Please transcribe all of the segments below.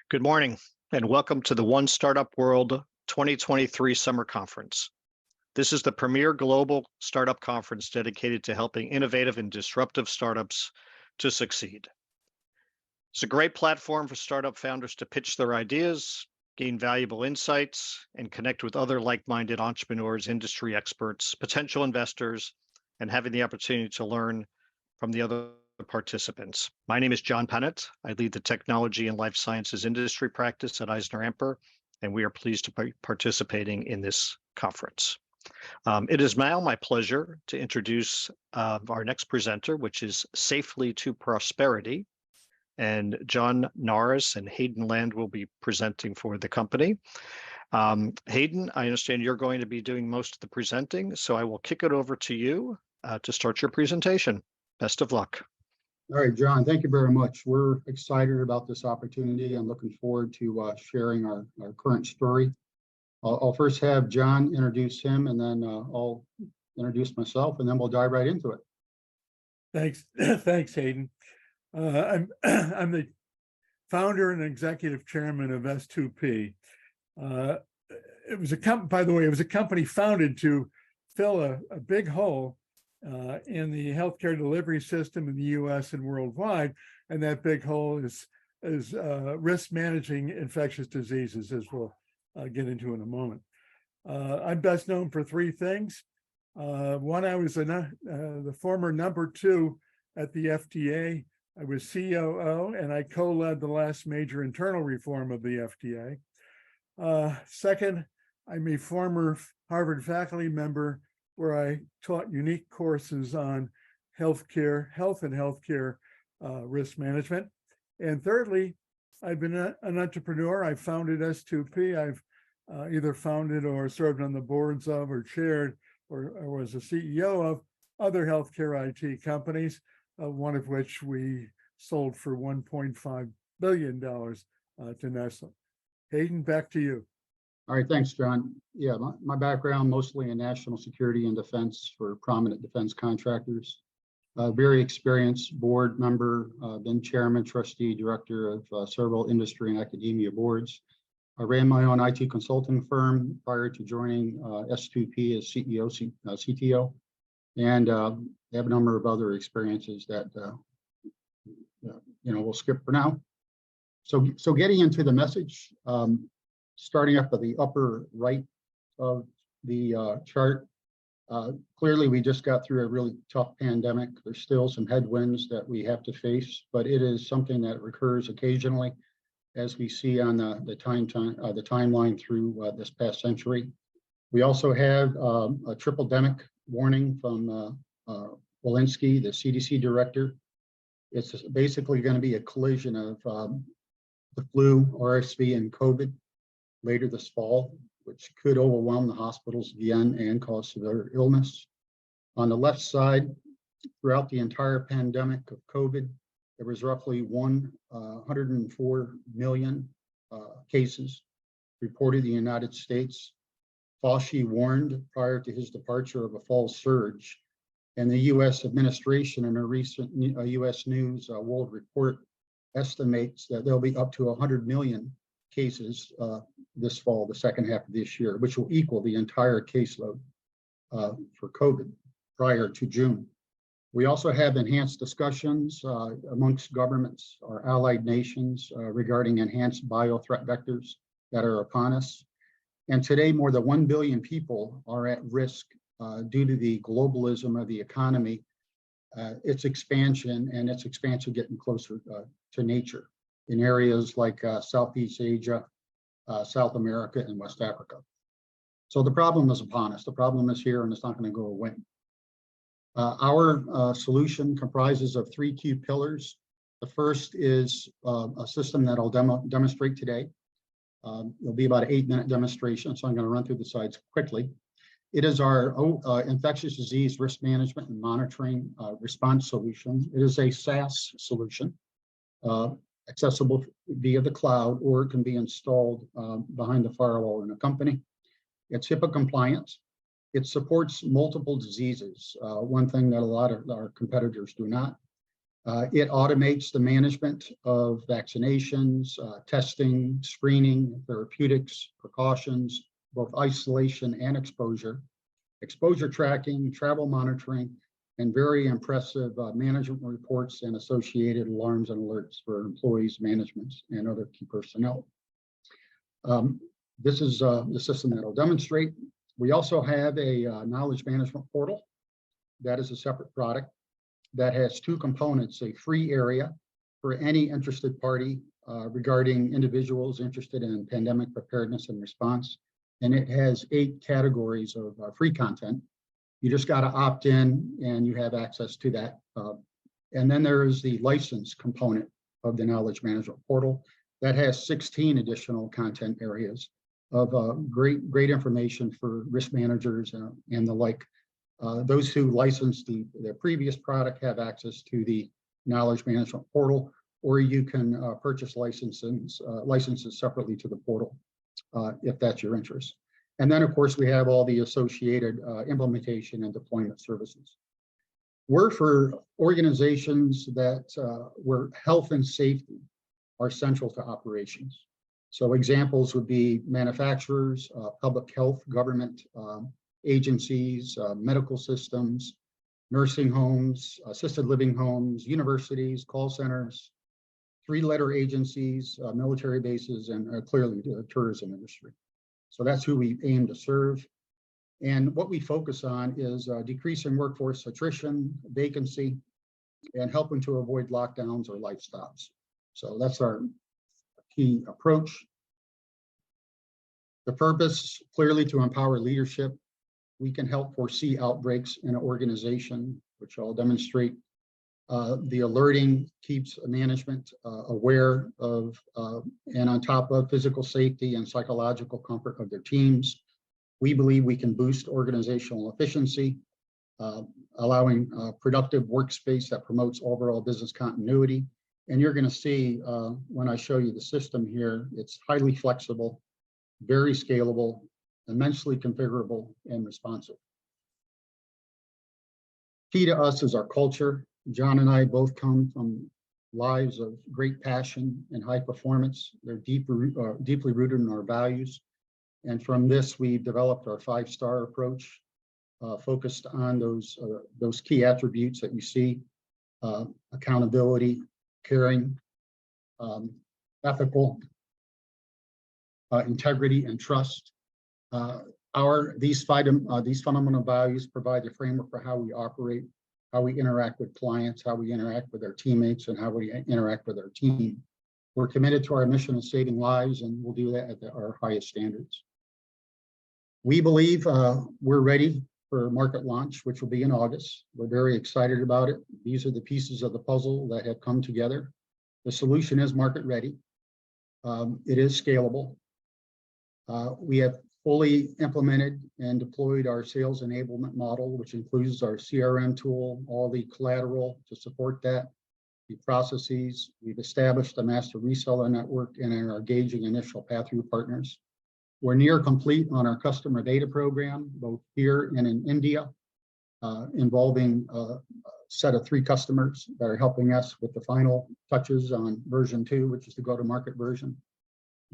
Good morning, and welcome to the One Startup World 2023 Summer Conference. This is the premier global startup conference dedicated to helping innovative and disruptive startups to succeed. It's a great platform for startup founders to pitch their ideas, gain valuable insights, and connect with other like-minded entrepreneurs, industry experts, potential investors, and having the opportunity to learn from the other participants. My name is John Pennant. I lead the technology and life sciences industry practice at Eisner-Amper, and we are pleased to be participating in this conference. It is now my pleasure to introduce our next presenter, which is Safely2Prosperity, and John Norris and Hayden Land will be presenting for the company. Hayden, I understand you're going to be doing most of the presenting, so I will kick it over to you to start your presentation. Best of luck. All right, John, thank you very much. We're excited about this opportunity and looking forward to sharing our current story. I'll first have John introduce him, and then I'll introduce myself, and then we'll dive right into it. Thanks, thanks, Hayden. I'm the founder and executive chairman of S2P. It was by the way, it was a company founded to fill a big hole in the healthcare delivery system in the U.S. and worldwide, and that big hole is risk managing infectious diseases, as we'll get into in a moment. I'm best known for three things. One, I was the former number 2 at the FDA. I was COO, and I co-led the last major internal reform of the FDA. Second, I'm a former Harvard faculty member where I taught unique courses on health and healthcare risk management. And thirdly, I've been an entrepreneur. I founded S2P. I've either founded or served on the boards of or chaired or was a CEO of other healthcare IT companies, one of which we sold for $1.5 billion to Nestle. Hayden, back to you. All right, thanks, John. Yeah, my background mostly in national security and defense for prominent defense contractors. Very experienced board member, then chairman, trustee, director of several industry and academia boards. I ran my own IT consulting firm prior to joining S2P as CEO, CTO, and have a number of other experiences that we'll skip for now. So getting into the message. Starting up at the upper right of the chart, clearly we just got through a really tough pandemic. There's still some headwinds that we have to face, but it is something that recurs occasionally, as we see on the timeline through this past century. We also have a triple-demic warning from Walensky, the CDC director. It's basically going to be a collision of the flu, RSV, and COVID later this fall, which could overwhelm the hospitals again and cause severe illness. On the left side, throughout the entire pandemic of COVID, there was roughly 104 million cases reported in the United States. Fauci warned prior to his departure of a fall surge, and the U.S. administration in a recent U.S. News World Report estimates that there'll be up to 100 million cases this fall, the second half of this year, which will equal the entire caseload for COVID prior to June. We also have enhanced discussions amongst governments, our allied nations, regarding enhanced biothreat vectors that are upon us. And today, more than 1 billion people are at risk due to the globalism of the economy, its expansion getting closer to nature in areas like Southeast Asia, South America, and West Africa. So the problem is upon us. The problem is here, and it's not going to go away. Our solution comprises of 3 key pillars. The first is a system that I'll demonstrate today. It'll be about an 8-minute demonstration, so I'm going to run through the slides quickly. It is our infectious disease risk management and monitoring response solution. It is a SaaS solution, accessible via the cloud, or it can be installed behind the firewall in a company. It's HIPAA compliant. It supports multiple diseases, one thing that a lot of our competitors do not. It automates the management of vaccinations, testing, screening, therapeutics, precautions, both isolation and exposure tracking, travel monitoring, and very impressive management reports and associated alarms and alerts for employees, management, and other key personnel. This is the system that I'll demonstrate. We also have a knowledge management portal. That is a separate product that has two components: a free area for any interested party regarding individuals interested in pandemic preparedness and response. And it has 8 categories of free content. You just got to opt in and you have access to that. And then there is the license component of the knowledge management portal that has 16 additional content areas of great information for risk managers and the like. Those who licensed their previous product have access to the knowledge management portal, or you can purchase licenses separately to the portal if that's your interest. And then, of course, we have all the associated implementation and deployment services. We're for organizations that where health and safety are central to operations. So examples would be manufacturers, public health, government agencies, medical systems, nursing homes, assisted living homes, universities, call centers, 3-letter agencies, military bases, and clearly the tourism industry. So that's who we aim to serve. And what we focus on is decreasing workforce attrition, vacancy, and helping to avoid lockdowns or life stops. So that's our key approach. The purpose, clearly to empower leadership. We can help foresee outbreaks in an organization, which I'll demonstrate. The alerting keeps management aware of and on top of physical safety and psychological comfort of their teams. We believe we can boost organizational efficiency, allowing productive workspace that promotes overall business continuity. And you're going to see when I show you the system here, it's highly flexible, very scalable, immensely configurable, and responsive. Key to us is our culture. John and I both come from lives of great passion and high performance. They're deeply rooted in our values. And from this, we developed our 5-star approach, focused on those key attributes that you see: accountability, caring, ethical, integrity, and trust. These fundamental values provide the framework for how we operate, how we interact with clients, how we interact with our teammates, and how we interact with our team. We're committed to our mission of saving lives, and we'll do that at our highest standards. We believe we're ready for market launch, which will be in August. We're very excited about it. These are the pieces of the puzzle that have come together. The solution is market ready. It is scalable. We have fully implemented and deployed our sales enablement model, which includes our CRM tool, all the collateral to support that, the processes. We've established a master reseller network and are engaging initial pass-through partners. We're near complete on our customer data program, both here and in India, involving a set of 3 customers that are helping us with the final touches on version 2, which is the go-to-market version.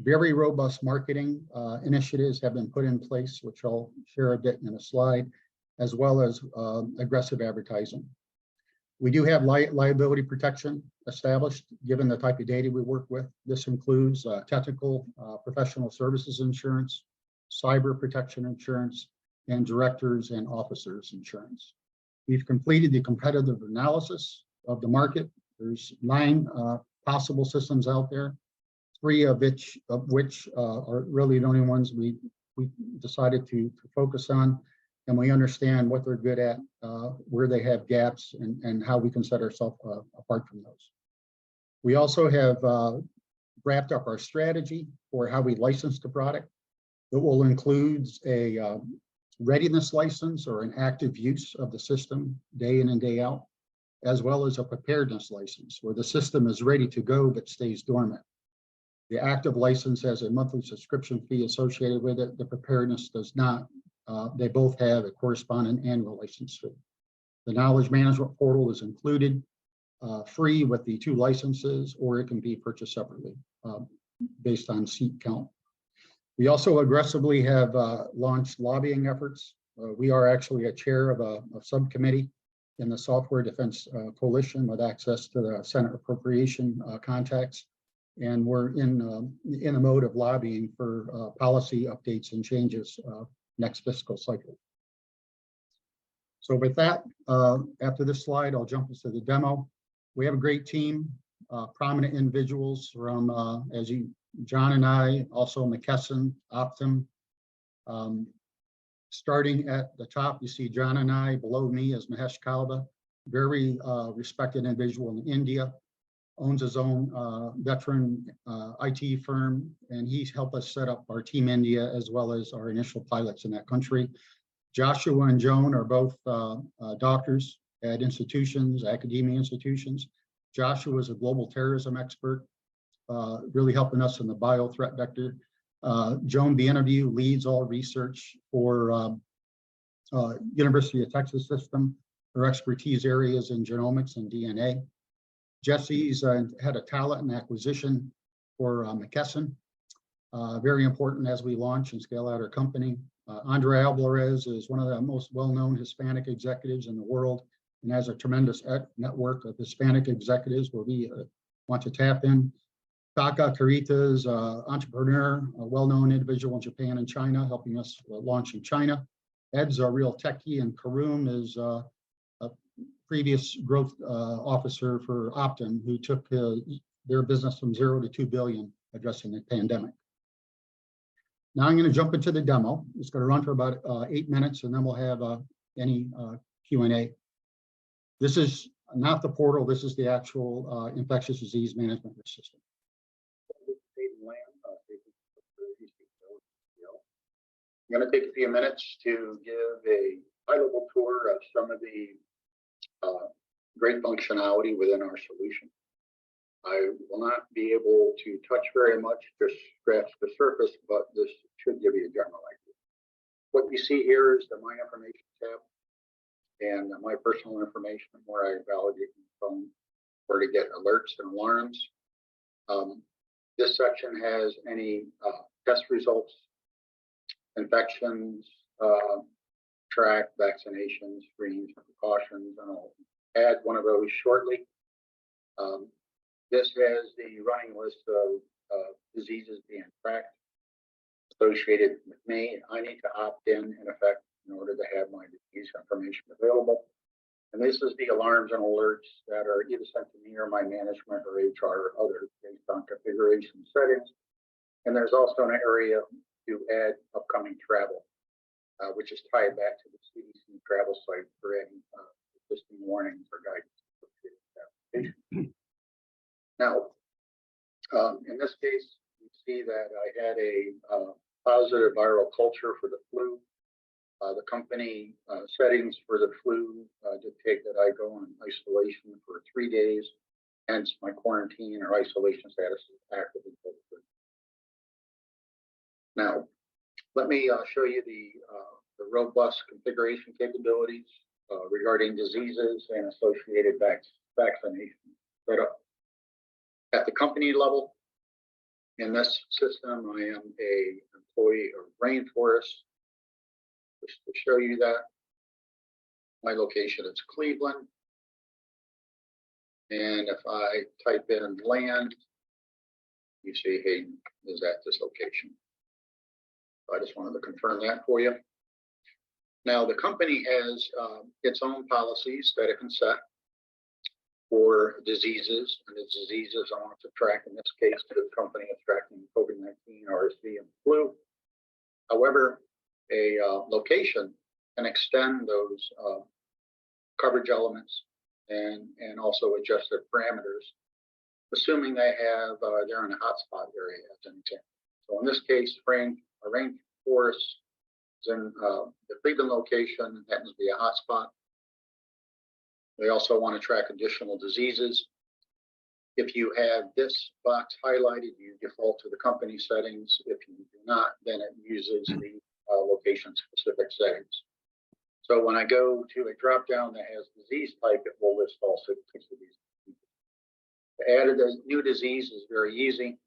Very robust marketing initiatives have been put in place, which I'll share a bit in a slide, as well as aggressive advertising. We do have liability protection established, given the type of data we work with. This includes technical professional services insurance, cyber protection insurance, and directors and officers insurance. We've completed the competitive analysis of the market. There's 9 possible systems out there, 3 of which are really the only ones we decided to focus on, and we understand what they're good at, where they have gaps, and how we can set ourselves apart from those. We also have wrapped up our strategy for how we license the product. It will include a readiness license or an active use of the system day in and day out, as well as a preparedness license where the system is ready to go but stays dormant. The active license has a monthly subscription fee associated with it. The preparedness does not. They both have a corresponding annual license fee. The knowledge management portal is included. free with the 2 licenses, or it can be purchased separately based on seat count. We also aggressively have launched lobbying efforts. We are actually a chair of a subcommittee in the Software Defense Coalition with access to the Senate appropriation contacts. And we're in the mode of lobbying for policy updates and changes next fiscal cycle. So with that, after this slide, I'll jump into the demo. We have a great team, prominent individuals from, John and I, also McKesson, Optum. Starting at the top, you see John and I. Below me is Mahesh Kalba, very respected individual in India, owns his own veteran IT firm, and he's helped us set up our Team India as well as our initial pilots in that country. Joshua and Joan are both doctors at institutions, academia institutions. Joshua is a global terrorism expert, really helping us in the bio threat vector. Joan Bienvenu leads all research for University of Texas System. Her expertise areas in genomics and DNA. Jesse's head of talent and acquisition for McKesson. Very important as we launch and scale out our company. Andre Alvarez is one of the most well-known Hispanic executives in the world and has a tremendous network of Hispanic executives where we want to tap in. Taka Karita is an entrepreneur, a well-known individual in Japan and China, helping us launch in China. Ed's a real techie, and Karoom is a previous growth officer for Optum, who took their business from 0 to 2 billion addressing the pandemic. Now I'm going to jump into the demo. It's going to run for about 8 minutes, and then we'll have any Q&A. This is not the portal. This is the actual infectious disease management system. Hayden Land, Safely2Prosperity. I'm going to take a few minutes to give a high-level tour of some of the great functionality within our solution. I will not be able to touch very much, just scratch the surface, but this should give you a general idea. What you see here is the My Information tab and my personal information, where I validate my phone, where to get alerts and alarms. This section has any test results, infections, track, vaccinations, screens, precautions, and I'll add one of those shortly. This has the running list of diseases being tracked associated with me. I need to opt in effect, in order to have my disease information available. And this is the alarms and alerts that are either sent to me or my management or HR or others based on configuration settings. And there's also an area to add upcoming travel, which is tied back to the CDC travel site for adding existing warnings or guidance associated with application. Now, in this case, you see that I had a positive viral culture for the flu. The company settings for the flu dictate that I go on isolation for 3 days, hence my quarantine or isolation status is active until the 3rd. Now, let me show you the robust configuration capabilities regarding diseases and associated vaccination setup. At the company level, in this system, I am an employee of Rainforest. Just to show you that, my location is Cleveland. And if I type in land, you see Hayden is at this location. I just wanted to confirm that for you. Now, the company has its own policies that it can set for diseases, and the diseases I want to track. In this case, the company is tracking COVID-19, RSV, and flu. However, a location can extend those coverage elements and also adjust their parameters, assuming they have they're in a hotspot area as an example. So in this case, a rainforest is in the Cleveland location, happens to be a hotspot. They also want to track additional diseases. If you have this box highlighted, you default to the company settings. If you do not, then it uses the location-specific settings. So when I go to a drop-down that has disease type, it will list all 6 of these To add a new disease is very easy.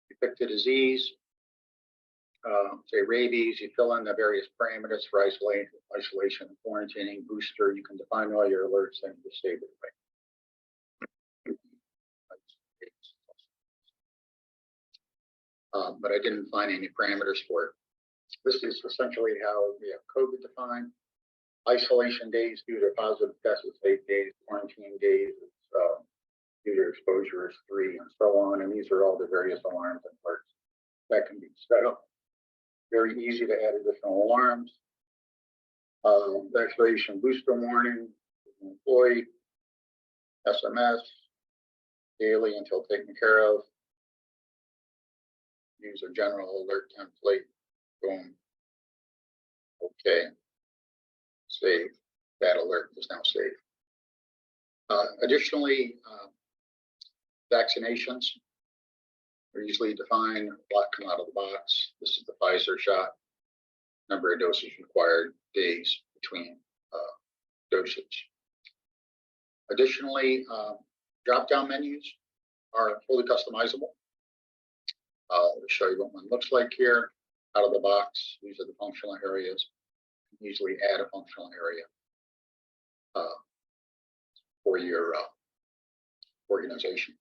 You pick the disease, say rabies, you fill in the various parameters for isolation, quarantining, booster. You can define all your alerts and you save it. But I didn't find any parameters for it. This is essentially how we have COVID defined. Isolation days due to positive test is 8 days, quarantine days is due to exposure is 3, and so on. And these are all the various alarms and alerts that can be set up. Very easy to add additional alarms. Vaccination booster warning, employee, SMS, daily until taken care of. Use a general alert template. Boom. Okay. Save. That alert is now saved. Additionally, vaccinations are easily defined. A lot come out of the box. This is the Pfizer shot. Number of doses required, days between dosage. Additionally, drop-down menus are fully customizable. I'll show you what one looks like here. Out of the box, these are the functional areas. You can easily add a functional area for your organization.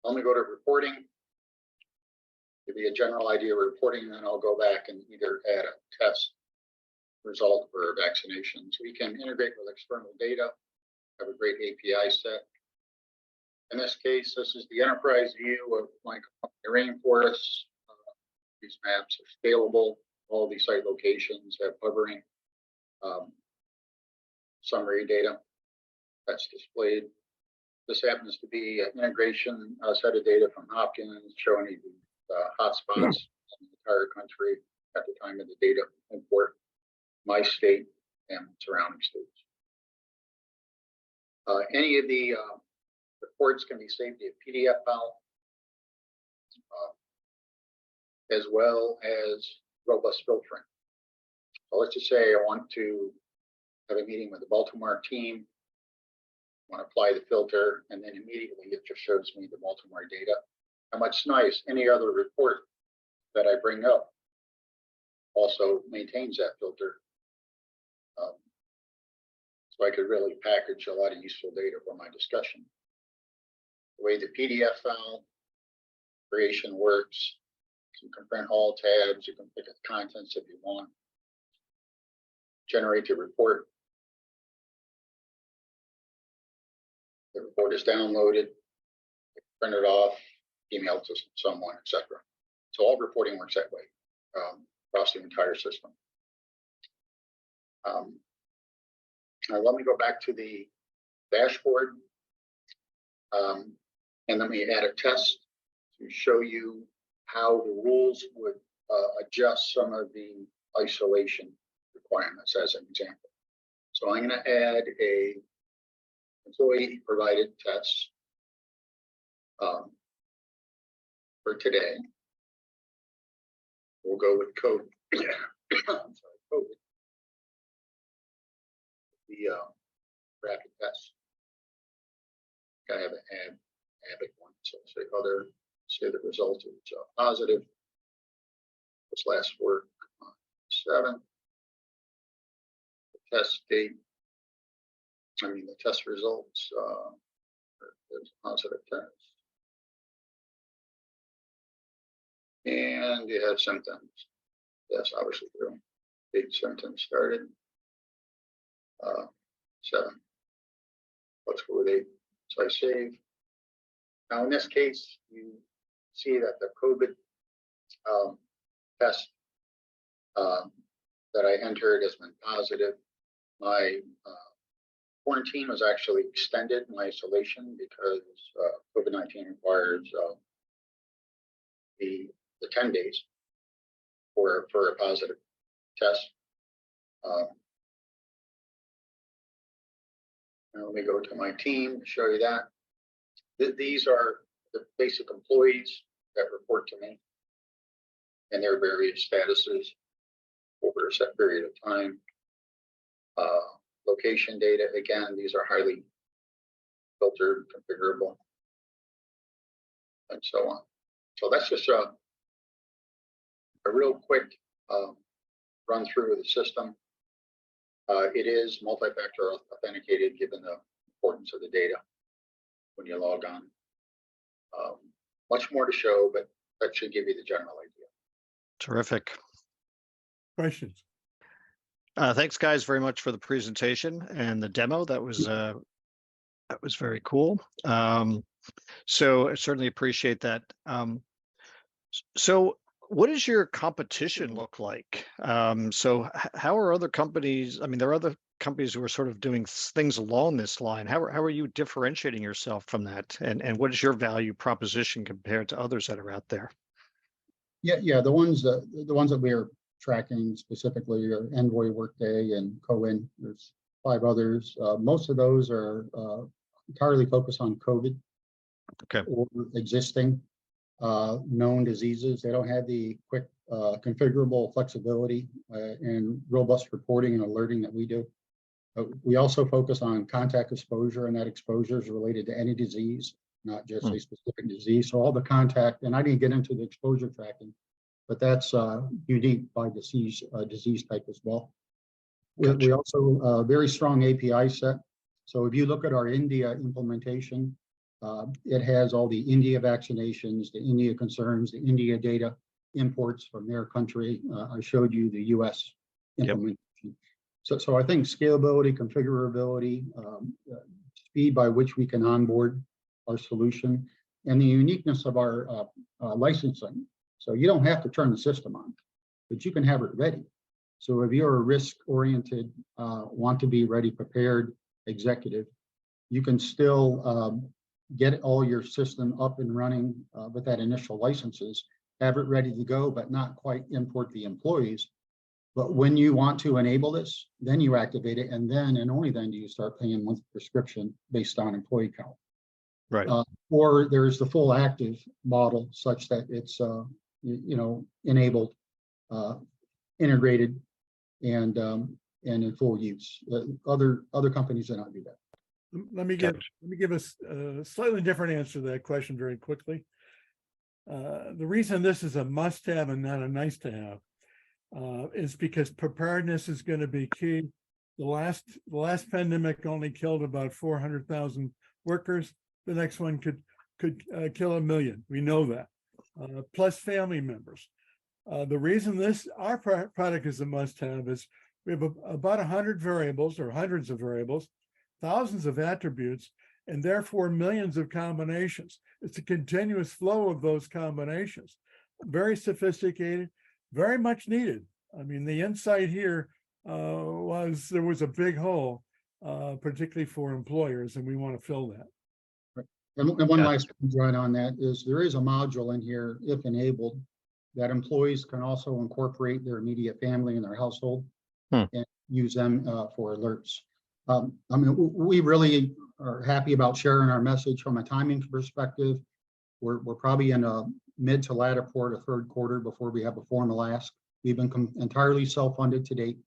Let me go to reporting. Give you a general idea of reporting, and then I'll go back and either add a test result for vaccinations. We can integrate with external data, have a great API set. In this case, this is the enterprise view of my rainforests. These maps are scalable. All these site locations have hovering summary data that's displayed. This happens to be an integration set of data from Hopkins showing you the hotspots in the entire country at the time of the data import, my state and surrounding states. Any of the reports can be saved in a PDF file, as well as robust filtering. So let's just say I want to have a meeting with the Baltimore team, want to apply the filter, and then immediately it just shows me the Baltimore data. And what's nice, any other report that I bring up also maintains that filter. So I could really package a lot of useful data for my discussion. The way the PDF file creation works, you can print all tabs, you can pick the contents if you want. Generate the report. The report is downloaded, print it off, email it to someone, etc. So all reporting works that way across the entire system. Now let me go back to the dashboard, and let me add a test to show you how the rules would adjust some of the isolation requirements as an example. So I'm going to add a employee provided test for today. We'll go with COVID. I'm sorry, COVID. The rapid test. I have an added one. So say other, say the result is positive. This last work on 7. The test date. The test results. There's a positive test. And you have symptoms. Yes, obviously true. 8 symptoms started. 7. Let's go with 8. So I save. Now in this case, you see that the COVID test that I entered has been positive. My quarantine was actually extended, my isolation, because COVID-19 requires the 10 days for a positive test. Now let me go to my team to show you that. These are the basic employees that report to me and their various statuses over a set period of time. Location data, again, these are highly filtered, configurable, and so on. So that's just a real quick run through of the system. It is multi-factor authenticated, given the importance of the data when you log on. Much more to show, but that should give you the general idea. Terrific. Questions? Thanks, guys, very much for the presentation and the demo. That was very cool. So I certainly appreciate that. So what does your competition look like? So how are other companies? I mean, there are other companies who are sort of doing things along this line. How are you differentiating yourself from that? And what is your value proposition compared to others that are out there? Yeah. The ones that we are tracking specifically are Envoy, Workday, and Cohen. There's 5 others. Most of those are entirely focused on COVID. Okay. Or existing known diseases. They don't have the quick configurable flexibility and robust reporting and alerting that we do. We also focus on contact exposure, and that exposure is related to any disease, not just a specific disease. So all the contact, and I didn't get into the exposure tracking, but that's unique by disease type as well. Gotcha. We also very strong API set. So if you look at our India implementation, it has all the India vaccinations, the India concerns, the India data imports from their country. I showed you the US implementation. Yep. So I think scalability, configurability, speed by which we can onboard our solution, and the uniqueness of our licensing. So you don't have to turn the system on, but you can have it ready. So if you're a risk-oriented, want to be ready, prepared executive, you can still get all your system up and running with that initial licenses, have it ready to go, but not quite import the employees. But when you want to enable this, then you activate it, and then and only then do you start paying monthly prescription based on employee count. Right. Or there's the full active model, such that it's enabled, integrated, and in full use. Other companies do not do that. Let me give us a slightly different answer to that question very quickly. The reason this is a must-have and not a nice-to-have is because preparedness is going to be key. The last pandemic only killed about 400,000 workers. The next one could kill 1 million. We know that. Plus family members. The reason our product is a must-have is we have about 100 variables, or hundreds of variables, thousands of attributes, and therefore millions of combinations. It's a continuous flow of those combinations. Very sophisticated, very much needed. I mean, the insight here was there was a big hole, particularly for employers, and we want to fill that. Right. And one last point on that is there is a module in here, if enabled, that employees can also incorporate their immediate family and their household and use them for alerts. I mean, we really are happy about sharing our message from a timing perspective. We're probably in a mid to latter part of third quarter before we have a formal ask. We've been entirely self-funded to date,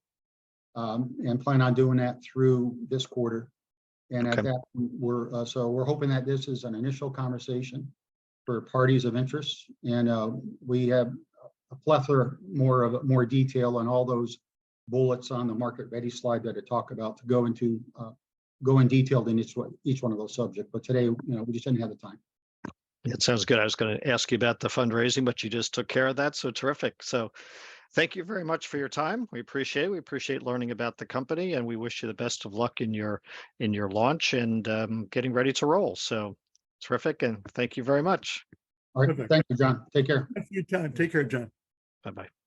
and plan on doing that through this quarter. And at that, we're hoping that this is an initial conversation for parties of interest, and we have a plethora more detail on all those bullets on the market ready slide that I talk about to go in detail in each one of those subjects. But today, we just didn't have the time. It sounds good. I was going to ask you about the fundraising, but you just took care of that. So terrific. So thank you very much for your time. We appreciate learning about the company, and we wish you the best of luck in your launch and getting ready to roll. So terrific. And thank you very much. All right. Thank you, John. Take care. Thanks for your time. Take care, John. Bye-bye.